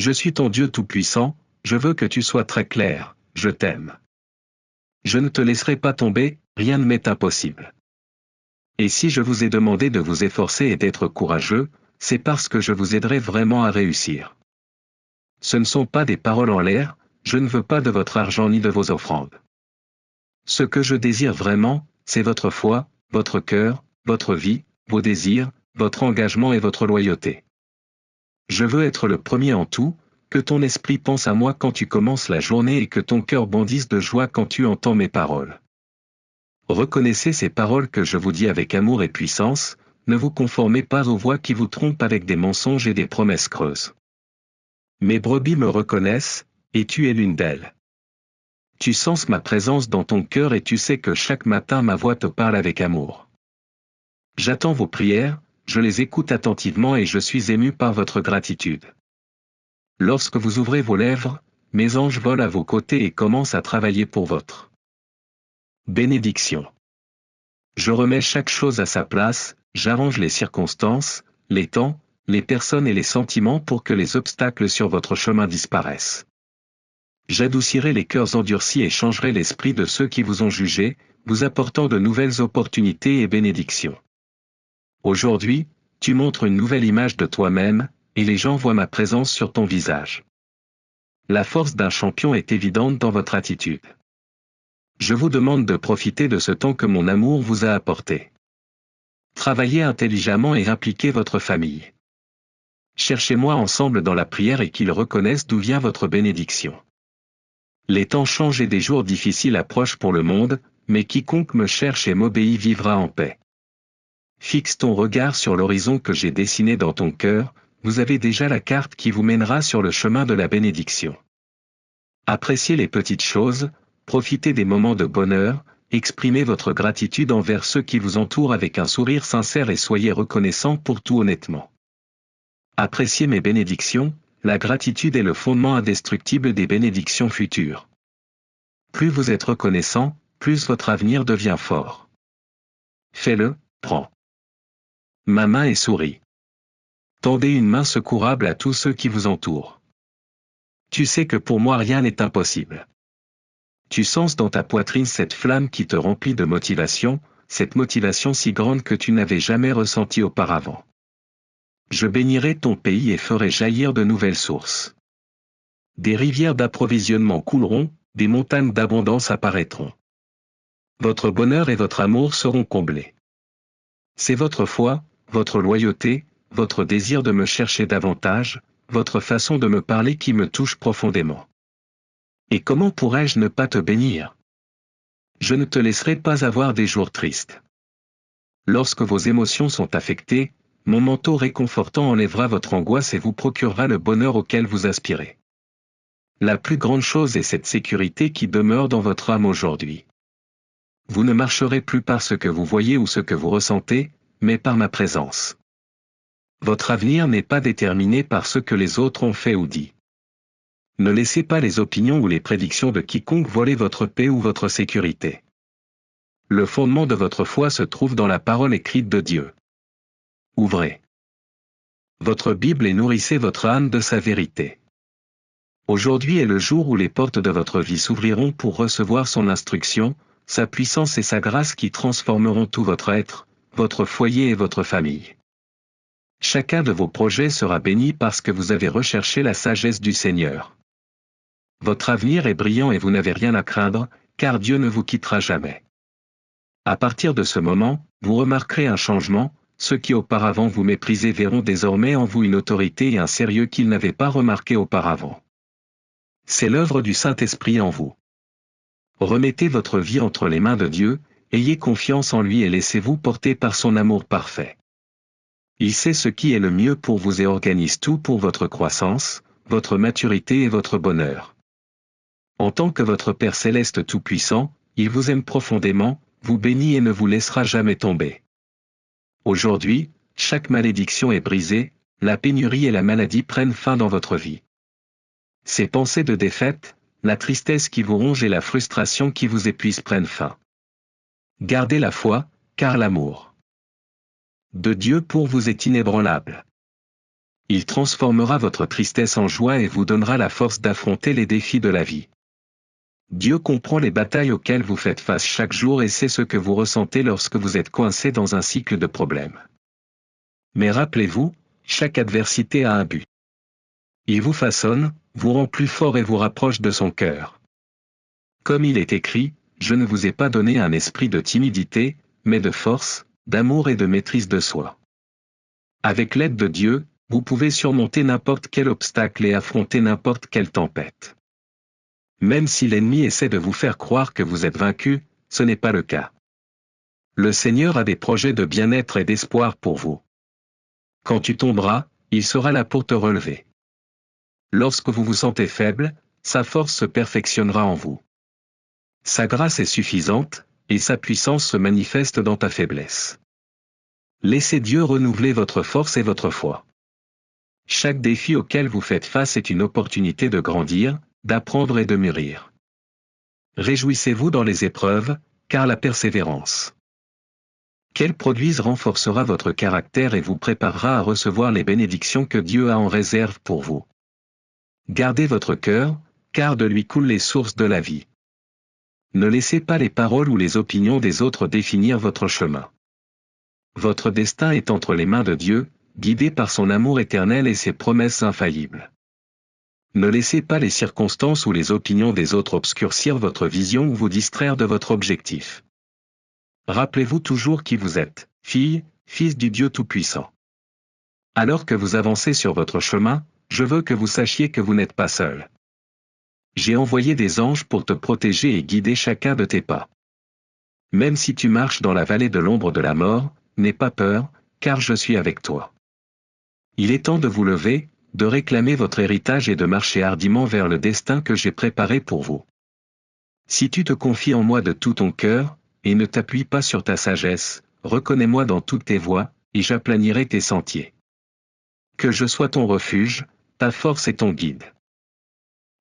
Je suis ton Dieu Tout-Puissant, je veux que tu sois très clair, je t'aime. Je ne te laisserai pas tomber, rien ne m'est impossible. Et si je vous ai demandé de vous efforcer et d'être courageux, c'est parce que je vous aiderai vraiment à réussir. Ce ne sont pas des paroles en l'air, je ne veux pas de votre argent ni de vos offrandes. Ce que je désire vraiment, c'est votre foi, votre cœur, votre vie, vos désirs, votre engagement et votre loyauté. Je veux être le premier en tout, que ton esprit pense à moi quand tu commences la journée et que ton cœur bondisse de joie quand tu entends mes paroles. Reconnaissez ces paroles que je vous dis avec amour et puissance, ne vous conformez pas aux voix qui vous trompent avec des mensonges et des promesses creuses. Mes brebis me reconnaissent, et tu es l'une d'elles. Tu sens ma présence dans ton cœur et tu sais que chaque matin ma voix te parle avec amour. J'attends vos prières, je les écoute attentivement et je suis ému par votre gratitude. Lorsque vous ouvrez vos lèvres, mes anges volent à vos côtés et commencent à travailler pour votre bénédiction. Je remets chaque chose à sa place, j'arrange les circonstances, les temps, les personnes et les sentiments pour que les obstacles sur votre chemin disparaissent. J'adoucirai les cœurs endurcis et changerai l'esprit de ceux qui vous ont jugé, vous apportant de nouvelles opportunités et bénédictions. Aujourd'hui, tu montres une nouvelle image de toi-même, et les gens voient ma présence sur ton visage. La force d'un champion est évidente dans votre attitude. Je vous demande de profiter de ce temps que mon amour vous a apporté. Travaillez intelligemment et impliquez votre famille. Cherchez-moi ensemble dans la prière et qu'ils reconnaissent d'où vient votre bénédiction. Les temps changent et des jours difficiles approchent pour le monde, mais quiconque me cherche et m'obéit vivra en paix. Fixe ton regard sur l'horizon que j'ai dessiné dans ton cœur, vous avez déjà la carte qui vous mènera sur le chemin de la bénédiction. Appréciez les petites choses, profitez des moments de bonheur, exprimez votre gratitude envers ceux qui vous entourent avec un sourire sincère et soyez reconnaissants pour tout honnêtement. Appréciez mes bénédictions, la gratitude est le fondement indestructible des bénédictions futures. Plus vous êtes reconnaissant, plus votre avenir devient fort. Fais-le, prends ma main et souris. Tendez une main secourable à tous ceux qui vous entourent. Tu sais que pour moi rien n'est impossible. Tu sens dans ta poitrine cette flamme qui te remplit de motivation, cette motivation si grande que tu n'avais jamais ressentie auparavant. Je bénirai ton pays et ferai jaillir de nouvelles sources. Des rivières d'approvisionnement couleront, des montagnes d'abondance apparaîtront. Votre bonheur et votre amour seront comblés. C'est votre foi, votre loyauté, votre désir de me chercher davantage, votre façon de me parler qui me touche profondément. Et comment pourrais-je ne pas te bénir? Je ne te laisserai pas avoir des jours tristes. Lorsque vos émotions sont affectées, mon manteau réconfortant enlèvera votre angoisse et vous procurera le bonheur auquel vous aspirez. La plus grande chose est cette sécurité qui demeure dans votre âme aujourd'hui. Vous ne marcherez plus par ce que vous voyez ou ce que vous ressentez, mais par ma présence. Votre avenir n'est pas déterminé par ce que les autres ont fait ou dit. Ne laissez pas les opinions ou les prédictions de quiconque voler votre paix ou votre sécurité. Le fondement de votre foi se trouve dans la parole écrite de Dieu. Ouvrez votre Bible et nourrissez votre âme de sa vérité. Aujourd'hui est le jour où les portes de votre vie s'ouvriront pour recevoir son instruction, sa puissance et sa grâce qui transformeront tout votre être, votre foyer et votre famille. Chacun de vos projets sera béni parce que vous avez recherché la sagesse du Seigneur. Votre avenir est brillant et vous n'avez rien à craindre, car Dieu ne vous quittera jamais. À partir de ce moment, vous remarquerez un changement, ceux qui auparavant vous méprisaient verront désormais en vous une autorité et un sérieux qu'ils n'avaient pas remarqué auparavant. C'est l'œuvre du Saint-Esprit en vous. Remettez votre vie entre les mains de Dieu, ayez confiance en lui et laissez-vous porter par son amour parfait. Il sait ce qui est le mieux pour vous et organise tout pour votre croissance, votre maturité et votre bonheur. En tant que votre Père céleste tout-puissant, il vous aime profondément, vous bénit et ne vous laissera jamais tomber. Aujourd'hui, chaque malédiction est brisée, la pénurie et la maladie prennent fin dans votre vie. Ces pensées de défaite, la tristesse qui vous ronge et la frustration qui vous épuise prennent fin. Gardez la foi, car l'amour de Dieu pour vous est inébranlable. Il transformera votre tristesse en joie et vous donnera la force d'affronter les défis de la vie. Dieu comprend les batailles auxquelles vous faites face chaque jour et sait ce que vous ressentez lorsque vous êtes coincé dans un cycle de problèmes. Mais rappelez-vous, chaque adversité a un but. Il vous façonne, vous rend plus fort et vous rapproche de son cœur. Comme il est écrit, je ne vous ai pas donné un esprit de timidité, mais de force, d'amour et de maîtrise de soi. Avec l'aide de Dieu, vous pouvez surmonter n'importe quel obstacle et affronter n'importe quelle tempête. Même si l'ennemi essaie de vous faire croire que vous êtes vaincu, ce n'est pas le cas. Le Seigneur a des projets de bien-être et d'espoir pour vous. Quand tu tomberas, il sera là pour te relever. Lorsque vous vous sentez faible, sa force se perfectionnera en vous. Sa grâce est suffisante, et sa puissance se manifeste dans ta faiblesse. Laissez Dieu renouveler votre force et votre foi. Chaque défi auquel vous faites face est une opportunité de grandir, d'apprendre et de mûrir. Réjouissez-vous dans les épreuves, car la persévérance qu'elle produise renforcera votre caractère et vous préparera à recevoir les bénédictions que Dieu a en réserve pour vous. Gardez votre cœur, car de lui coulent les sources de la vie. Ne laissez pas les paroles ou les opinions des autres définir votre chemin. Votre destin est entre les mains de Dieu, guidé par son amour éternel et ses promesses infaillibles. Ne laissez pas les circonstances ou les opinions des autres obscurcir votre vision ou vous distraire de votre objectif. Rappelez-vous toujours qui vous êtes, fille, fils du Dieu Tout-Puissant. Alors que vous avancez sur votre chemin, je veux que vous sachiez que vous n'êtes pas seul. J'ai envoyé des anges pour te protéger et guider chacun de tes pas. Même si tu marches dans la vallée de l'ombre de la mort, n'aie pas peur, car je suis avec toi. Il est temps de vous lever, de réclamer votre héritage et de marcher hardiment vers le destin que j'ai préparé pour vous. Si tu te confies en moi de tout ton cœur, et ne t'appuie pas sur ta sagesse, reconnais-moi dans toutes tes voies, et j'aplanirai tes sentiers. Que je sois ton refuge, ta force et ton guide.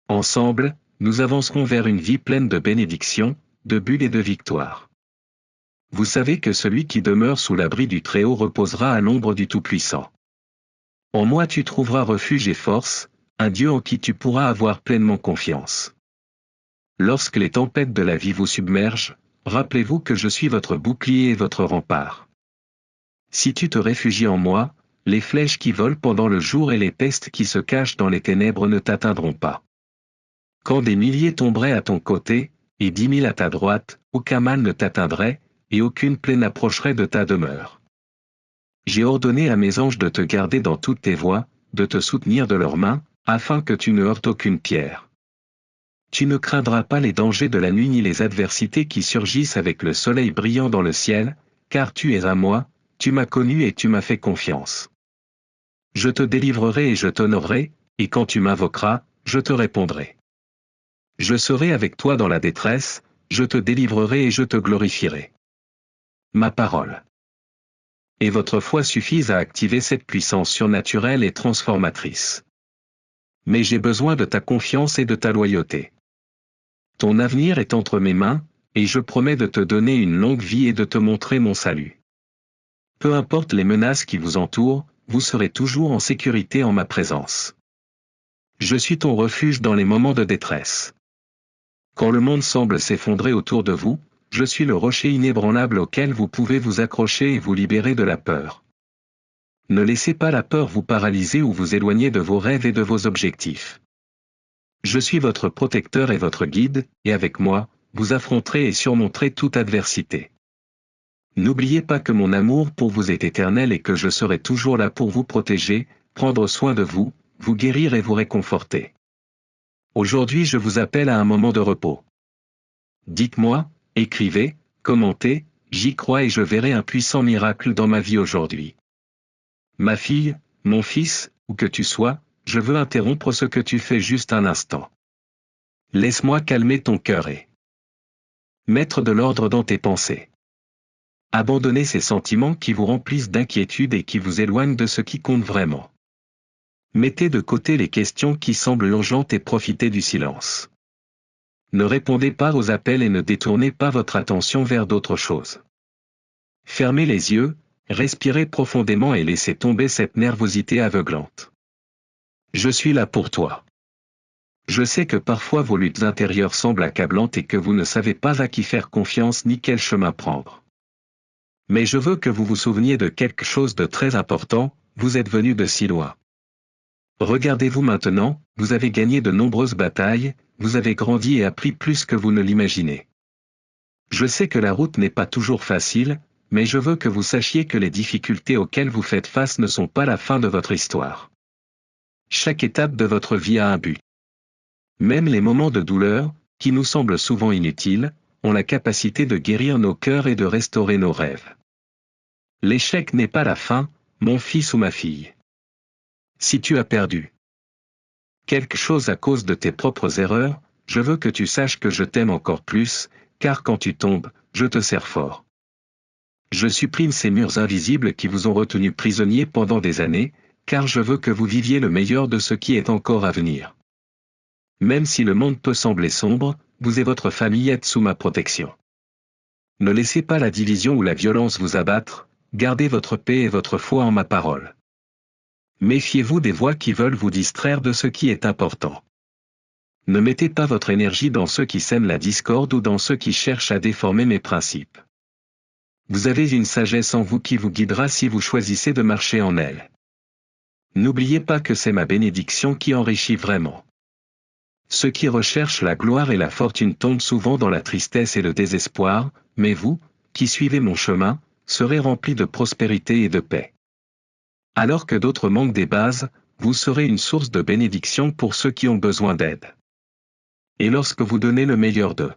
Ensemble, nous avancerons vers une vie pleine de bénédictions, de bulles et de victoires. Vous savez que celui qui demeure sous l'abri du Très-Haut reposera à l'ombre du Tout-Puissant. En moi tu trouveras refuge et force, un Dieu en qui tu pourras avoir pleinement confiance. Lorsque les tempêtes de la vie vous submergent, rappelez-vous que je suis votre bouclier et votre rempart. Si tu te réfugies en moi, les flèches qui volent pendant le jour et les pestes qui se cachent dans les ténèbres ne t'atteindront pas. Quand des milliers tomberaient à ton côté, et 10 000 à ta droite, aucun mal ne t'atteindrait, et aucune plaie n'approcherait de ta demeure. J'ai ordonné à mes anges de te garder dans toutes tes voies, de te soutenir de leurs mains, afin que tu ne heurtes aucune pierre. Tu ne craindras pas les dangers de la nuit ni les adversités qui surgissent avec le soleil brillant dans le ciel, car tu es à moi, tu m'as connu et tu m'as fait confiance. Je te délivrerai et je t'honorerai, et quand tu m'invoqueras, je te répondrai. Je serai avec toi dans la détresse, je te délivrerai et je te glorifierai. Ma parole et votre foi suffisent à activer cette puissance surnaturelle et transformatrice. Mais j'ai besoin de ta confiance et de ta loyauté. Ton avenir est entre mes mains, et je promets de te donner une longue vie et de te montrer mon salut. Peu importe les menaces qui vous entourent, vous serez toujours en sécurité en ma présence. Je suis ton refuge dans les moments de détresse. Quand le monde semble s'effondrer autour de vous, je suis le rocher inébranlable auquel vous pouvez vous accrocher et vous libérer de la peur. Ne laissez pas la peur vous paralyser ou vous éloigner de vos rêves et de vos objectifs. Je suis votre protecteur et votre guide, et avec moi, vous affronterez et surmonterez toute adversité. N'oubliez pas que mon amour pour vous est éternel et que je serai toujours là pour vous protéger, prendre soin de vous, vous guérir et vous réconforter. Aujourd'hui je vous appelle à un moment de repos. Dites-moi, écrivez, commentez, j'y crois et je verrai un puissant miracle dans ma vie aujourd'hui. Ma fille, mon fils, où que tu sois, je veux interrompre ce que tu fais juste un instant. Laisse-moi calmer ton cœur et mettre de l'ordre dans tes pensées. Abandonnez ces sentiments qui vous remplissent d'inquiétude et qui vous éloignent de ce qui compte vraiment. Mettez de côté les questions qui semblent urgentes et profitez du silence. Ne répondez pas aux appels et ne détournez pas votre attention vers d'autres choses. Fermez les yeux, respirez profondément et laissez tomber cette nervosité aveuglante. Je suis là pour toi. Je sais que parfois vos luttes intérieures semblent accablantes et que vous ne savez pas à qui faire confiance ni quel chemin prendre. Mais je veux que vous vous souveniez de quelque chose de très important, vous êtes venu de si loin. Regardez-vous maintenant, vous avez gagné de nombreuses batailles, vous avez grandi et appris plus que vous ne l'imaginez. Je sais que la route n'est pas toujours facile, mais je veux que vous sachiez que les difficultés auxquelles vous faites face ne sont pas la fin de votre histoire. Chaque étape de votre vie a un but. Même les moments de douleur, qui nous semblent souvent inutiles, ont la capacité de guérir nos cœurs et de restaurer nos rêves. L'échec n'est pas la fin, mon fils ou ma fille. Si tu as perdu quelque chose à cause de tes propres erreurs, je veux que tu saches que je t'aime encore plus, car quand tu tombes, je te serre fort. Je supprime ces murs invisibles qui vous ont retenu prisonnier pendant des années, car je veux que vous viviez le meilleur de ce qui est encore à venir. Même si le monde peut sembler sombre, vous et votre famille êtes sous ma protection. Ne laissez pas la division ou la violence vous abattre, gardez votre paix et votre foi en ma parole. Méfiez-vous des voix qui veulent vous distraire de ce qui est important. Ne mettez pas votre énergie dans ceux qui sèment la discorde ou dans ceux qui cherchent à déformer mes principes. Vous avez une sagesse en vous qui vous guidera si vous choisissez de marcher en elle. N'oubliez pas que c'est ma bénédiction qui enrichit vraiment. Ceux qui recherchent la gloire et la fortune tombent souvent dans la tristesse et le désespoir, mais vous, qui suivez mon chemin, serez remplis de prospérité et de paix. Alors que d'autres manquent des bases, vous serez une source de bénédiction pour ceux qui ont besoin d'aide. Et lorsque vous donnez le meilleur d'eux,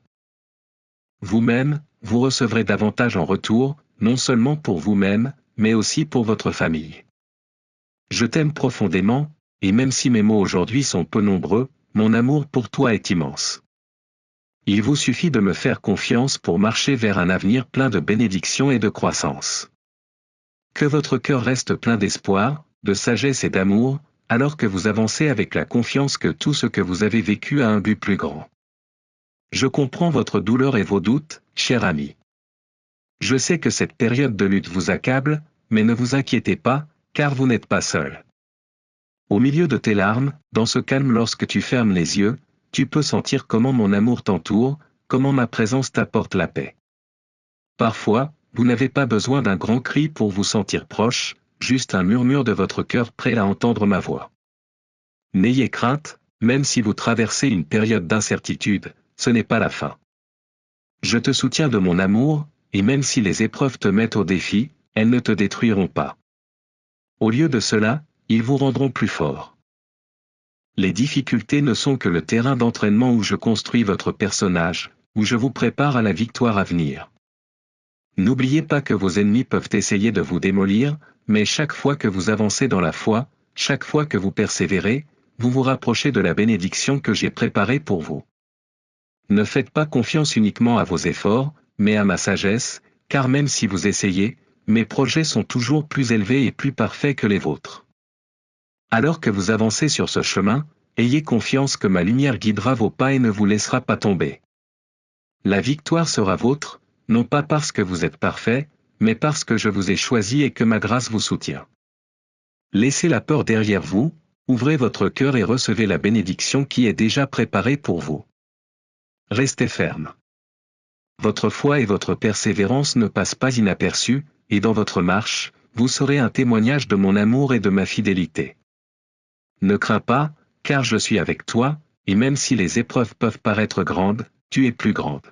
vous-même, vous recevrez davantage en retour, non seulement pour vous-même, mais aussi pour votre famille. Je t'aime profondément, et même si mes mots aujourd'hui sont peu nombreux, mon amour pour toi est immense. Il vous suffit de me faire confiance pour marcher vers un avenir plein de bénédictions et de croissance. Que votre cœur reste plein d'espoir, de sagesse et d'amour, alors que vous avancez avec la confiance que tout ce que vous avez vécu a un but plus grand. Je comprends votre douleur et vos doutes, cher ami. Je sais que cette période de lutte vous accable, mais ne vous inquiétez pas, car vous n'êtes pas seul. Au milieu de tes larmes, dans ce calme lorsque tu fermes les yeux, tu peux sentir comment mon amour t'entoure, comment ma présence t'apporte la paix. Parfois, vous n'avez pas besoin d'un grand cri pour vous sentir proche, juste un murmure de votre cœur prêt à entendre ma voix. N'ayez crainte, même si vous traversez une période d'incertitude, ce n'est pas la fin. Je te soutiens de mon amour, et même si les épreuves te mettent au défi, elles ne te détruiront pas. Au lieu de cela, ils vous rendront plus fort. Les difficultés ne sont que le terrain d'entraînement où je construis votre personnage, où je vous prépare à la victoire à venir. N'oubliez pas que vos ennemis peuvent essayer de vous démolir, mais chaque fois que vous avancez dans la foi, chaque fois que vous persévérez, vous vous rapprochez de la bénédiction que j'ai préparée pour vous. Ne faites pas confiance uniquement à vos efforts, mais à ma sagesse, car même si vous essayez, mes projets sont toujours plus élevés et plus parfaits que les vôtres. Alors que vous avancez sur ce chemin, ayez confiance que ma lumière guidera vos pas et ne vous laissera pas tomber. La victoire sera vôtre, non pas parce que vous êtes parfait, mais parce que je vous ai choisi et que ma grâce vous soutient. Laissez la peur derrière vous, ouvrez votre cœur et recevez la bénédiction qui est déjà préparée pour vous. Restez ferme. Votre foi et votre persévérance ne passent pas inaperçues, et dans votre marche, vous serez un témoignage de mon amour et de ma fidélité. Ne crains pas, car je suis avec toi, et même si les épreuves peuvent paraître grandes, tu es plus grande.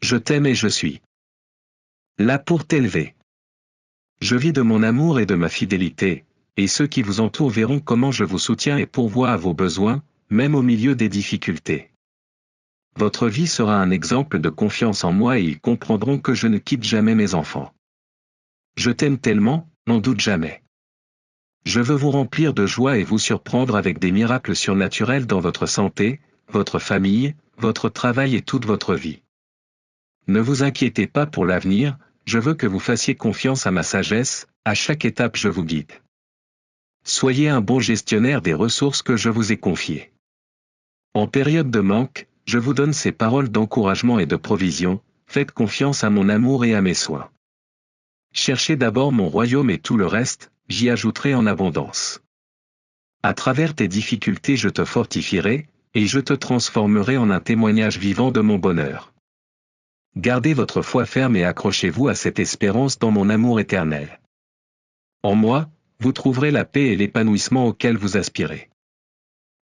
Je t'aime et je suis là pour t'élever. Je vis de mon amour et de ma fidélité, et ceux qui vous entourent verront comment je vous soutiens et pourvois à vos besoins, même au milieu des difficultés. Votre vie sera un exemple de confiance en moi et ils comprendront que je ne quitte jamais mes enfants. Je t'aime tellement, n'en doute jamais. Je veux vous remplir de joie et vous surprendre avec des miracles surnaturels dans votre santé, votre famille, votre travail et toute votre vie. Ne vous inquiétez pas pour l'avenir, je veux que vous fassiez confiance à ma sagesse, à chaque étape je vous guide. Soyez un bon gestionnaire des ressources que je vous ai confiées. En période de manque, je vous donne ces paroles d'encouragement et de provision, faites confiance à mon amour et à mes soins. Cherchez d'abord mon royaume et tout le reste, j'y ajouterai en abondance. À travers tes difficultés je te fortifierai, et je te transformerai en un témoignage vivant de mon bonheur. Gardez votre foi ferme et accrochez-vous à cette espérance dans mon amour éternel. En moi, vous trouverez la paix et l'épanouissement auquel vous aspirez.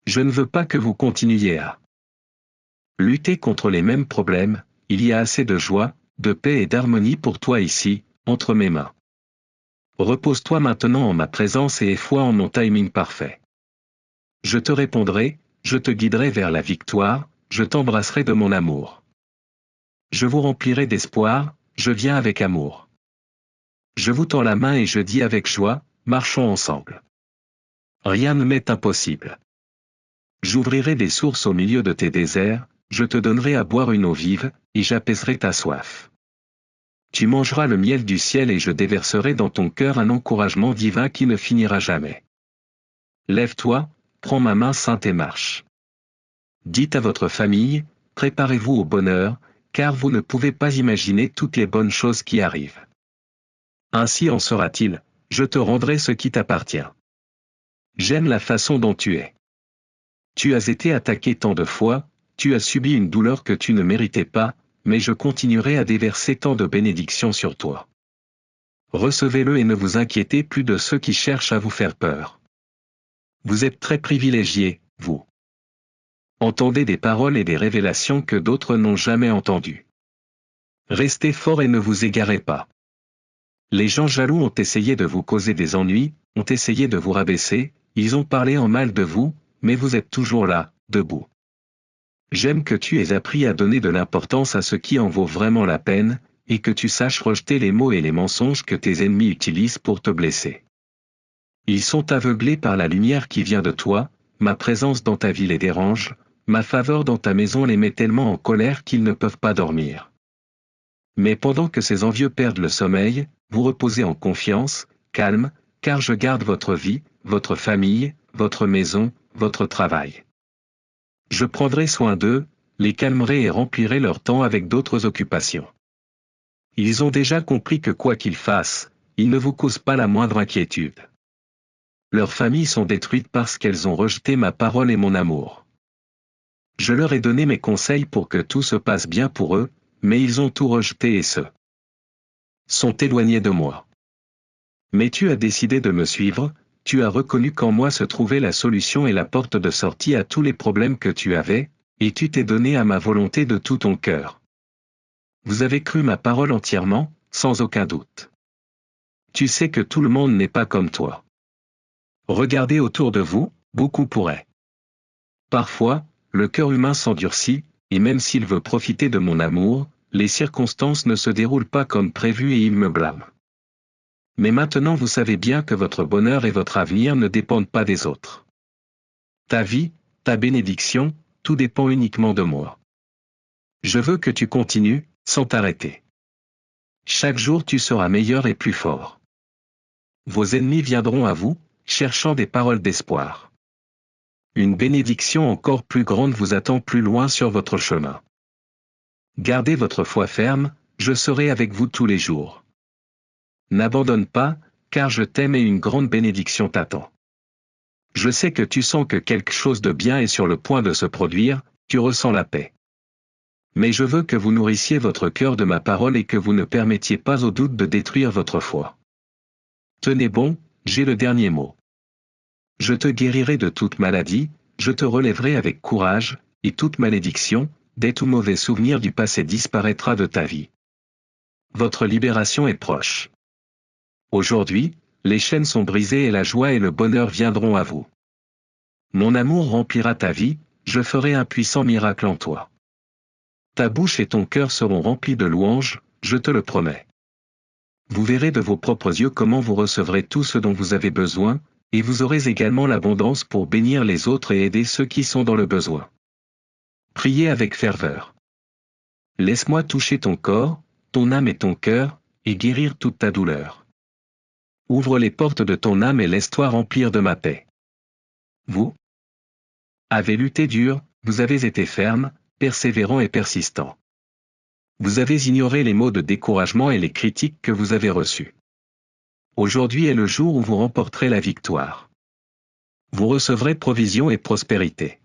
Je ne veux pas que vous continuiez à lutter contre les mêmes problèmes, il y a assez de joie, de paix et d'harmonie pour toi ici, entre mes mains. Repose-toi maintenant en ma présence et aie foi en mon timing parfait. Je te répondrai, je te guiderai vers la victoire, je t'embrasserai de mon amour. Je vous remplirai d'espoir, je viens avec amour. Je vous tends la main et je dis avec joie, marchons ensemble. Rien ne m'est impossible. J'ouvrirai des sources au milieu de tes déserts, je te donnerai à boire une eau vive, et j'apaiserai ta soif. Tu mangeras le miel du ciel et je déverserai dans ton cœur un encouragement divin qui ne finira jamais. Lève-toi, prends ma main sainte et marche. Dites à votre famille, préparez-vous au bonheur, car vous ne pouvez pas imaginer toutes les bonnes choses qui arrivent. Ainsi en sera-t-il, je te rendrai ce qui t'appartient. J'aime la façon dont tu es. Tu as été attaqué tant de fois, tu as subi une douleur que tu ne méritais pas, mais je continuerai à déverser tant de bénédictions sur toi. Recevez-le et ne vous inquiétez plus de ceux qui cherchent à vous faire peur. Vous êtes très privilégiés, vous. Entendez des paroles et des révélations que d'autres n'ont jamais entendues. Restez fort et ne vous égarez pas. Les gens jaloux ont essayé de vous causer des ennuis, ont essayé de vous rabaisser, ils ont parlé en mal de vous, mais vous êtes toujours là, debout. J'aime que tu aies appris à donner de l'importance à ce qui en vaut vraiment la peine, et que tu saches rejeter les mots et les mensonges que tes ennemis utilisent pour te blesser. Ils sont aveuglés par la lumière qui vient de toi, ma présence dans ta vie les dérange, ma faveur dans ta maison les met tellement en colère qu'ils ne peuvent pas dormir. Mais pendant que ces envieux perdent le sommeil, vous reposez en confiance, calme, car je garde votre vie, votre famille, votre maison, votre travail. Je prendrai soin d'eux, les calmerai et remplirai leur temps avec d'autres occupations. Ils ont déjà compris que quoi qu'ils fassent, ils ne vous causent pas la moindre inquiétude. Leurs familles sont détruites parce qu'elles ont rejeté ma parole et mon amour. Je leur ai donné mes conseils pour que tout se passe bien pour eux, mais ils ont tout rejeté et sont éloignés de moi. Mais tu as décidé de me suivre, tu as reconnu qu'en moi se trouvait la solution et la porte de sortie à tous les problèmes que tu avais, et tu t'es donné à ma volonté de tout ton cœur. Vous avez cru ma parole entièrement, sans aucun doute. Tu sais que tout le monde n'est pas comme toi. Regardez autour de vous, beaucoup pourraient. Parfois, le cœur humain s'endurcit, et même s'il veut profiter de mon amour, les circonstances ne se déroulent pas comme prévu et il me blâme. Mais maintenant vous savez bien que votre bonheur et votre avenir ne dépendent pas des autres. Ta vie, ta bénédiction, tout dépend uniquement de moi. Je veux que tu continues, sans t'arrêter. Chaque jour tu seras meilleur et plus fort. Vos ennemis viendront à vous, cherchant des paroles d'espoir. Une bénédiction encore plus grande vous attend plus loin sur votre chemin. Gardez votre foi ferme, je serai avec vous tous les jours. N'abandonne pas, car je t'aime et une grande bénédiction t'attend. Je sais que tu sens que quelque chose de bien est sur le point de se produire, tu ressens la paix. Mais je veux que vous nourrissiez votre cœur de ma parole et que vous ne permettiez pas au doute de détruire votre foi. Tenez bon, j'ai le dernier mot. Je te guérirai de toute maladie, je te relèverai avec courage, et toute malédiction, dès tout mauvais souvenir du passé disparaîtra de ta vie. Votre libération est proche. Aujourd'hui, les chaînes sont brisées et la joie et le bonheur viendront à vous. Mon amour remplira ta vie, je ferai un puissant miracle en toi. Ta bouche et ton cœur seront remplis de louanges, je te le promets. Vous verrez de vos propres yeux comment vous recevrez tout ce dont vous avez besoin, et vous aurez également l'abondance pour bénir les autres et aider ceux qui sont dans le besoin. Priez avec ferveur. Laisse-moi toucher ton corps, ton âme et ton cœur, et guérir toute ta douleur. Ouvre les portes de ton âme et laisse-toi remplir de ma paix. Vous avez lutté dur, vous avez été ferme, persévérant et persistant. Vous avez ignoré les mots de découragement et les critiques que vous avez reçus. Aujourd'hui est le jour où vous remporterez la victoire. Vous recevrez provision et prospérité.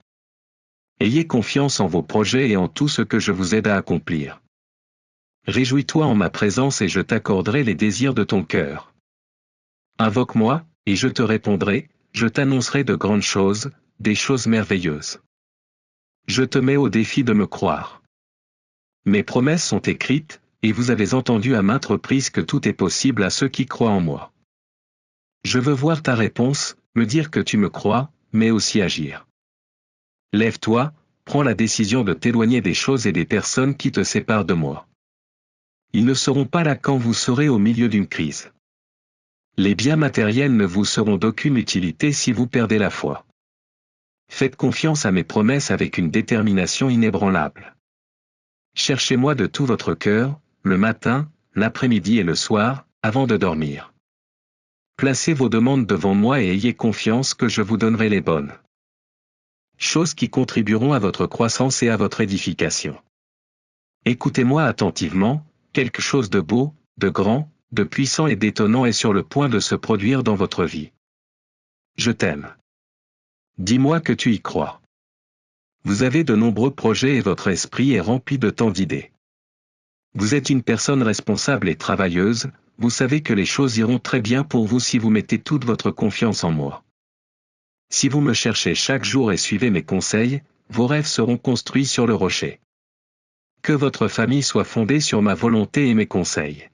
Ayez confiance en vos projets et en tout ce que je vous aide à accomplir. Réjouis-toi en ma présence et je t'accorderai les désirs de ton cœur. Invoque-moi, et je te répondrai, je t'annoncerai de grandes choses, des choses merveilleuses. Je te mets au défi de me croire. Mes promesses sont écrites, et vous avez entendu à maintes reprises que tout est possible à ceux qui croient en moi. Je veux voir ta réponse, me dire que tu me crois, mais aussi agir. Lève-toi, prends la décision de t'éloigner des choses et des personnes qui te séparent de moi. Ils ne seront pas là quand vous serez au milieu d'une crise. Les biens matériels ne vous seront d'aucune utilité si vous perdez la foi. Faites confiance à mes promesses avec une détermination inébranlable. Cherchez-moi de tout votre cœur, le matin, l'après-midi et le soir, avant de dormir. Placez vos demandes devant moi et ayez confiance que je vous donnerai les bonnes choses qui contribueront à votre croissance et à votre édification. Écoutez-moi attentivement, quelque chose de beau, de grand, de puissant et d'étonnant est sur le point de se produire dans votre vie. Je t'aime. Dis-moi que tu y crois. Vous avez de nombreux projets et votre esprit est rempli de tant d'idées. Vous êtes une personne responsable et travailleuse, vous savez que les choses iront très bien pour vous si vous mettez toute votre confiance en moi. Si vous me cherchez chaque jour et suivez mes conseils, vos rêves seront construits sur le rocher. Que votre famille soit fondée sur ma volonté et mes conseils.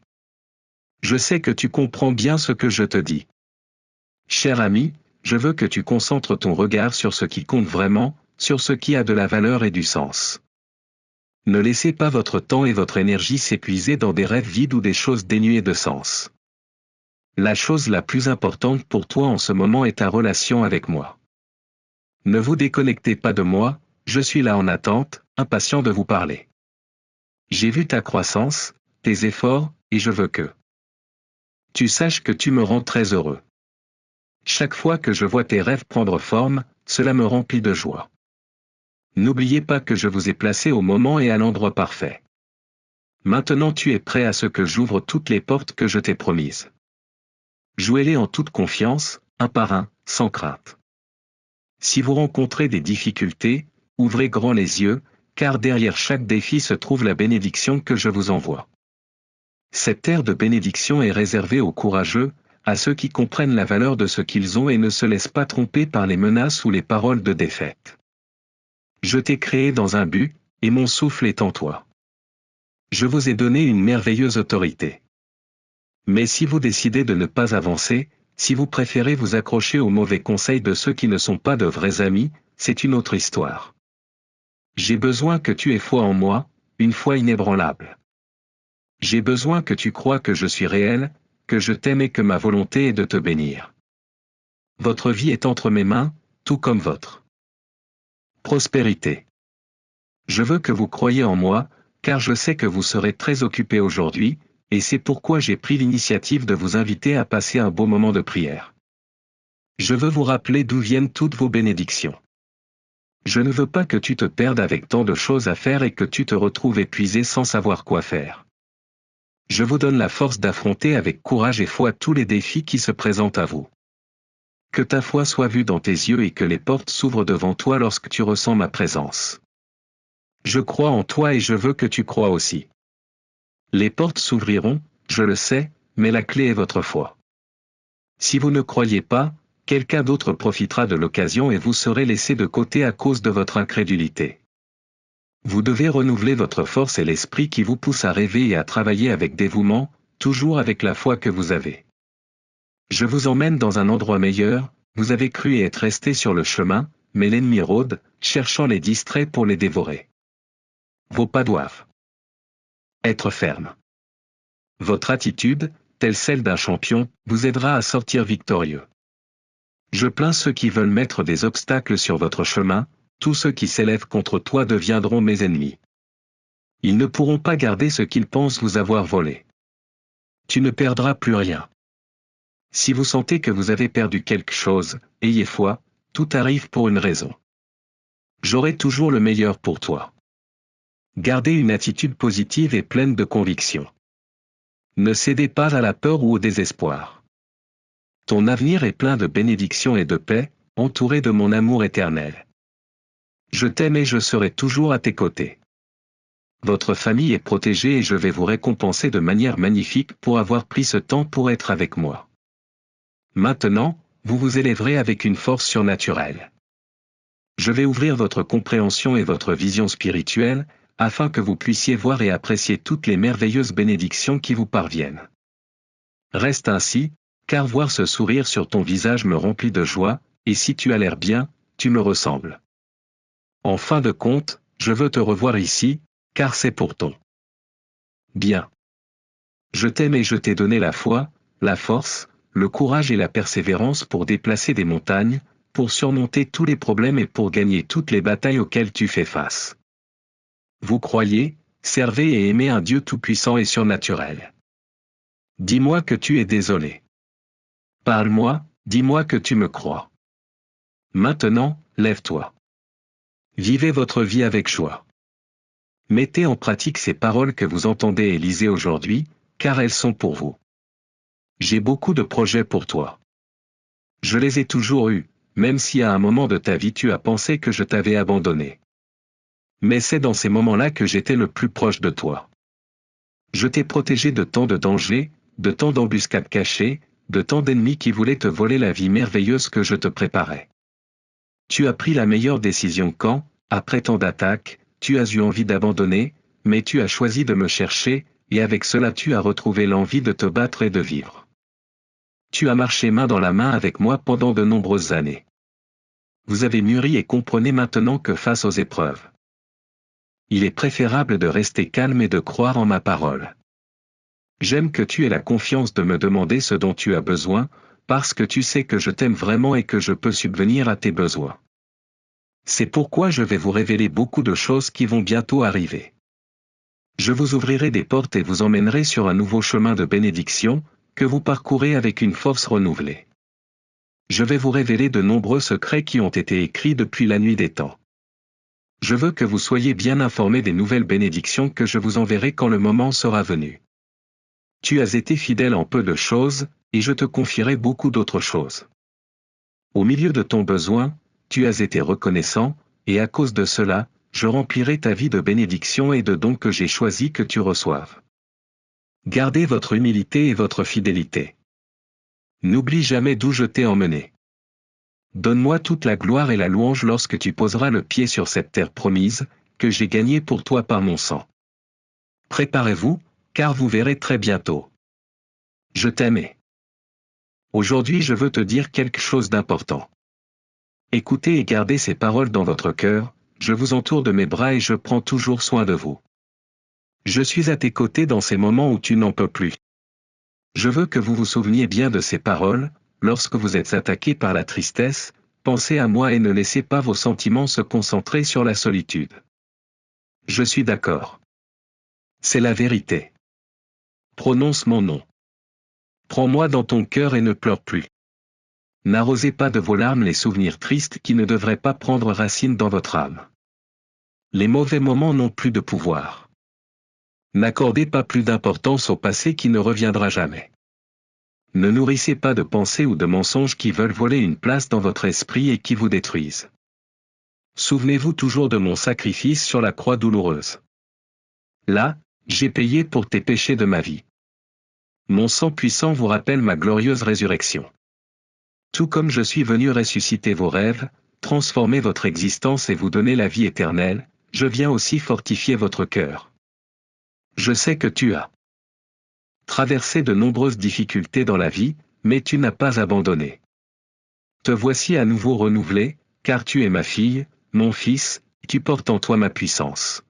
Je sais que tu comprends bien ce que je te dis. Cher ami, je veux que tu concentres ton regard sur ce qui compte vraiment, sur ce qui a de la valeur et du sens. Ne laissez pas votre temps et votre énergie s'épuiser dans des rêves vides ou des choses dénuées de sens. La chose la plus importante pour toi en ce moment est ta relation avec moi. Ne vous déconnectez pas de moi, je suis là en attente, impatient de vous parler. J'ai vu ta croissance, tes efforts, et je veux que tu saches que tu me rends très heureux. Chaque fois que je vois tes rêves prendre forme, cela me remplit de joie. N'oubliez pas que je vous ai placé au moment et à l'endroit parfait. Maintenant tu es prêt à ce que j'ouvre toutes les portes que je t'ai promises. Jouez-les en toute confiance, un par un, sans crainte. Si vous rencontrez des difficultés, ouvrez grand les yeux, car derrière chaque défi se trouve la bénédiction que je vous envoie. Cette ère de bénédiction est réservée aux courageux, à ceux qui comprennent la valeur de ce qu'ils ont et ne se laissent pas tromper par les menaces ou les paroles de défaite. Je t'ai créé dans un but, et mon souffle est en toi. Je vous ai donné une merveilleuse autorité. Mais si vous décidez de ne pas avancer, si vous préférez vous accrocher aux mauvais conseils de ceux qui ne sont pas de vrais amis, c'est une autre histoire. J'ai besoin que tu aies foi en moi, une foi inébranlable. J'ai besoin que tu crois que je suis réel, que je t'aime et que ma volonté est de te bénir. Votre vie est entre mes mains, tout comme votre prospérité. Je veux que vous croyiez en moi, car je sais que vous serez très occupé aujourd'hui, et c'est pourquoi j'ai pris l'initiative de vous inviter à passer un beau moment de prière. Je veux vous rappeler d'où viennent toutes vos bénédictions. Je ne veux pas que tu te perdes avec tant de choses à faire et que tu te retrouves épuisé sans savoir quoi faire. Je vous donne la force d'affronter avec courage et foi tous les défis qui se présentent à vous. Que ta foi soit vue dans tes yeux et que les portes s'ouvrent devant toi lorsque tu ressens ma présence. Je crois en toi et je veux que tu crois aussi. Les portes s'ouvriront, je le sais, mais la clé est votre foi. Si vous ne croyez pas, quelqu'un d'autre profitera de l'occasion et vous serez laissé de côté à cause de votre incrédulité. Vous devez renouveler votre force et l'esprit qui vous pousse à rêver et à travailler avec dévouement, toujours avec la foi que vous avez. Je vous emmène dans un endroit meilleur, vous avez cru et êtes resté sur le chemin, mais l'ennemi rôde, cherchant les distraits pour les dévorer. Vos pas doivent être fermes. Votre attitude, telle celle d'un champion, vous aidera à sortir victorieux. Je plains ceux qui veulent mettre des obstacles sur votre chemin, tous ceux qui s'élèvent contre toi deviendront mes ennemis. Ils ne pourront pas garder ce qu'ils pensent vous avoir volé. Tu ne perdras plus rien. Si vous sentez que vous avez perdu quelque chose, ayez foi, tout arrive pour une raison. J'aurai toujours le meilleur pour toi. Gardez une attitude positive et pleine de conviction. Ne cédez pas à la peur ou au désespoir. Ton avenir est plein de bénédictions et de paix, entouré de mon amour éternel. Je t'aime et je serai toujours à tes côtés. Votre famille est protégée et je vais vous récompenser de manière magnifique pour avoir pris ce temps pour être avec moi. Maintenant, vous vous élèverez avec une force surnaturelle. Je vais ouvrir votre compréhension et votre vision spirituelle, afin que vous puissiez voir et apprécier toutes les merveilleuses bénédictions qui vous parviennent. Reste ainsi, car voir ce sourire sur ton visage me remplit de joie, et si tu as l'air bien, tu me ressembles. En fin de compte, je veux te revoir ici, car c'est pour ton bien. Je t'aime et je t'ai donné la foi, la force, le courage et la persévérance pour déplacer des montagnes, pour surmonter tous les problèmes et pour gagner toutes les batailles auxquelles tu fais face. Vous croyez, servez et aimez un Dieu tout-puissant et surnaturel. Dis-moi que tu es désolé. Parle-moi, dis-moi que tu me crois. Maintenant, lève-toi. Vivez votre vie avec joie. Mettez en pratique ces paroles que vous entendez et lisez aujourd'hui, car elles sont pour vous. J'ai beaucoup de projets pour toi. Je les ai toujours eus, même si à un moment de ta vie tu as pensé que je t'avais abandonné. Mais c'est dans ces moments-là que j'étais le plus proche de toi. Je t'ai protégé de tant de dangers, de tant d'embuscades cachées, de tant d'ennemis qui voulaient te voler la vie merveilleuse que je te préparais. Tu as pris la meilleure décision quand, après tant d'attaques, tu as eu envie d'abandonner, mais tu as choisi de me chercher, et avec cela tu as retrouvé l'envie de te battre et de vivre. Tu as marché main dans la main avec moi pendant de nombreuses années. Vous avez mûri et comprenez maintenant que face aux épreuves, il est préférable de rester calme et de croire en ma parole. J'aime que tu aies la confiance de me demander ce dont tu as besoin, parce que tu sais que je t'aime vraiment et que je peux subvenir à tes besoins. C'est pourquoi je vais vous révéler beaucoup de choses qui vont bientôt arriver. Je vous ouvrirai des portes et vous emmènerai sur un nouveau chemin de bénédiction, que vous parcourez avec une force renouvelée. Je vais vous révéler de nombreux secrets qui ont été écrits depuis la nuit des temps. Je veux que vous soyez bien informés des nouvelles bénédictions que je vous enverrai quand le moment sera venu. Tu as été fidèle en peu de choses, et je te confierai beaucoup d'autres choses. Au milieu de ton besoin, tu as été reconnaissant, et à cause de cela, je remplirai ta vie de bénédictions et de dons que j'ai choisi que tu reçoives. Gardez votre humilité et votre fidélité. N'oublie jamais d'où je t'ai emmené. Donne-moi toute la gloire et la louange lorsque tu poseras le pied sur cette terre promise, que j'ai gagnée pour toi par mon sang. Préparez-vous, car vous verrez très bientôt. Je t'aimais. Aujourd'hui je veux te dire quelque chose d'important. Écoutez et gardez ces paroles dans votre cœur, je vous entoure de mes bras et je prends toujours soin de vous. Je suis à tes côtés dans ces moments où tu n'en peux plus. Je veux que vous vous souveniez bien de ces paroles, lorsque vous êtes attaqué par la tristesse, pensez à moi et ne laissez pas vos sentiments se concentrer sur la solitude. Je suis d'accord. C'est la vérité. Prononce mon nom. Prends-moi dans ton cœur et ne pleure plus. N'arrosez pas de vos larmes les souvenirs tristes qui ne devraient pas prendre racine dans votre âme. Les mauvais moments n'ont plus de pouvoir. N'accordez pas plus d'importance au passé qui ne reviendra jamais. Ne nourrissez pas de pensées ou de mensonges qui veulent voler une place dans votre esprit et qui vous détruisent. Souvenez-vous toujours de mon sacrifice sur la croix douloureuse. Là, j'ai payé pour tes péchés de ma vie. Mon sang puissant vous rappelle ma glorieuse résurrection. Tout comme je suis venu ressusciter vos rêves, transformer votre existence et vous donner la vie éternelle, je viens aussi fortifier votre cœur. Je sais que tu as traversé de nombreuses difficultés dans la vie, mais tu n'as pas abandonné. Te voici à nouveau renouvelé, car tu es ma fille, mon fils, tu portes en toi ma puissance.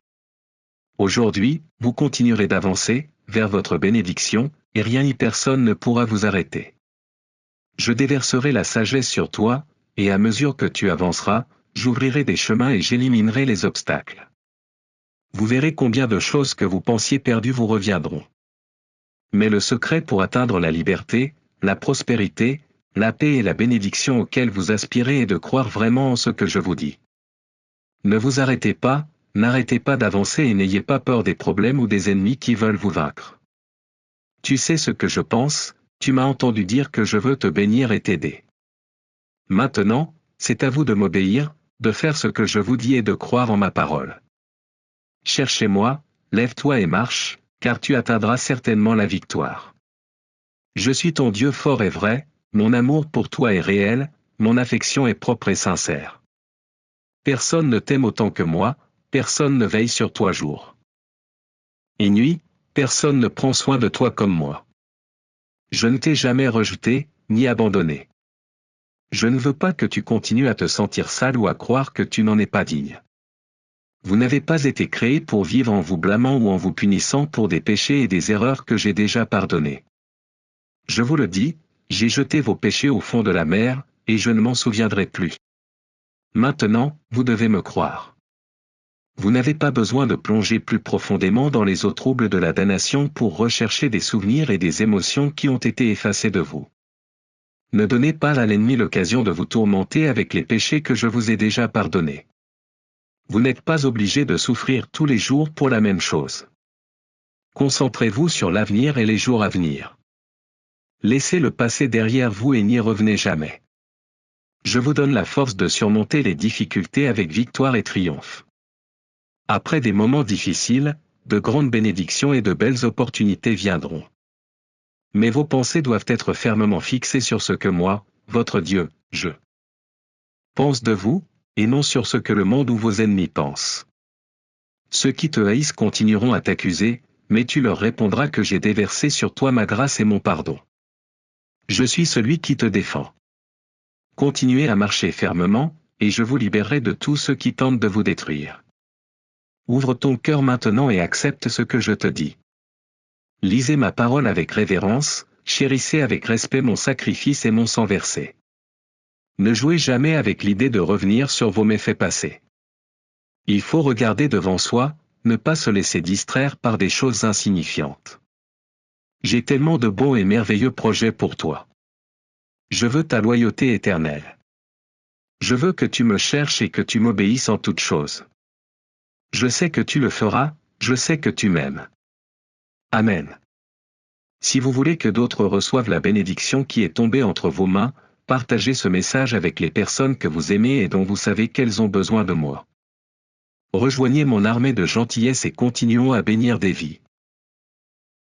Aujourd'hui, vous continuerez d'avancer, vers votre bénédiction, et rien ni personne ne pourra vous arrêter. Je déverserai la sagesse sur toi, et à mesure que tu avanceras, j'ouvrirai des chemins et j'éliminerai les obstacles. Vous verrez combien de choses que vous pensiez perdues vous reviendront. Mais le secret pour atteindre la liberté, la prospérité, la paix et la bénédiction auxquelles vous aspirez est de croire vraiment en ce que je vous dis. Ne vous arrêtez pas, n'arrêtez pas d'avancer et n'ayez pas peur des problèmes ou des ennemis qui veulent vous vaincre. Tu sais ce que je pense, tu m'as entendu dire que je veux te bénir et t'aider. Maintenant, c'est à vous de m'obéir, de faire ce que je vous dis et de croire en ma parole. Cherchez-moi, lève-toi et marche, car tu atteindras certainement la victoire. Je suis ton Dieu fort et vrai, mon amour pour toi est réel, mon affection est propre et sincère. Personne ne t'aime autant que moi, personne ne veille sur toi jour et nuit, personne ne prend soin de toi comme moi. Je ne t'ai jamais rejeté, ni abandonné. Je ne veux pas que tu continues à te sentir sale ou à croire que tu n'en es pas digne. Vous n'avez pas été créé pour vivre en vous blâmant ou en vous punissant pour des péchés et des erreurs que j'ai déjà pardonnés. Je vous le dis, j'ai jeté vos péchés au fond de la mer, et je ne m'en souviendrai plus. Maintenant, vous devez me croire. Vous n'avez pas besoin de plonger plus profondément dans les eaux troubles de la damnation pour rechercher des souvenirs et des émotions qui ont été effacés de vous. Ne donnez pas à l'ennemi l'occasion de vous tourmenter avec les péchés que je vous ai déjà pardonnés. Vous n'êtes pas obligé de souffrir tous les jours pour la même chose. Concentrez-vous sur l'avenir et les jours à venir. Laissez le passé derrière vous et n'y revenez jamais. Je vous donne la force de surmonter les difficultés avec victoire et triomphe. Après des moments difficiles, de grandes bénédictions et de belles opportunités viendront. Mais vos pensées doivent être fermement fixées sur ce que moi, votre Dieu, je pense de vous, et non sur ce que le monde ou vos ennemis pensent. Ceux qui te haïssent continueront à t'accuser, mais tu leur répondras que j'ai déversé sur toi ma grâce et mon pardon. Je suis celui qui te défend. Continuez à marcher fermement, et je vous libérerai de tous ceux qui tentent de vous détruire. Ouvre ton cœur maintenant et accepte ce que je te dis. Lisez ma parole avec révérence, chérissez avec respect mon sacrifice et mon sang versé. Ne jouez jamais avec l'idée de revenir sur vos méfaits passés. Il faut regarder devant soi, ne pas se laisser distraire par des choses insignifiantes. J'ai tellement de bons et merveilleux projets pour toi. Je veux ta loyauté éternelle. Je veux que tu me cherches et que tu m'obéisses en toutes choses. Je sais que tu le feras, je sais que tu m'aimes. Amen. Si vous voulez que d'autres reçoivent la bénédiction qui est tombée entre vos mains, partagez ce message avec les personnes que vous aimez et dont vous savez qu'elles ont besoin de moi. Rejoignez mon armée de gentillesse et continuons à bénir des vies.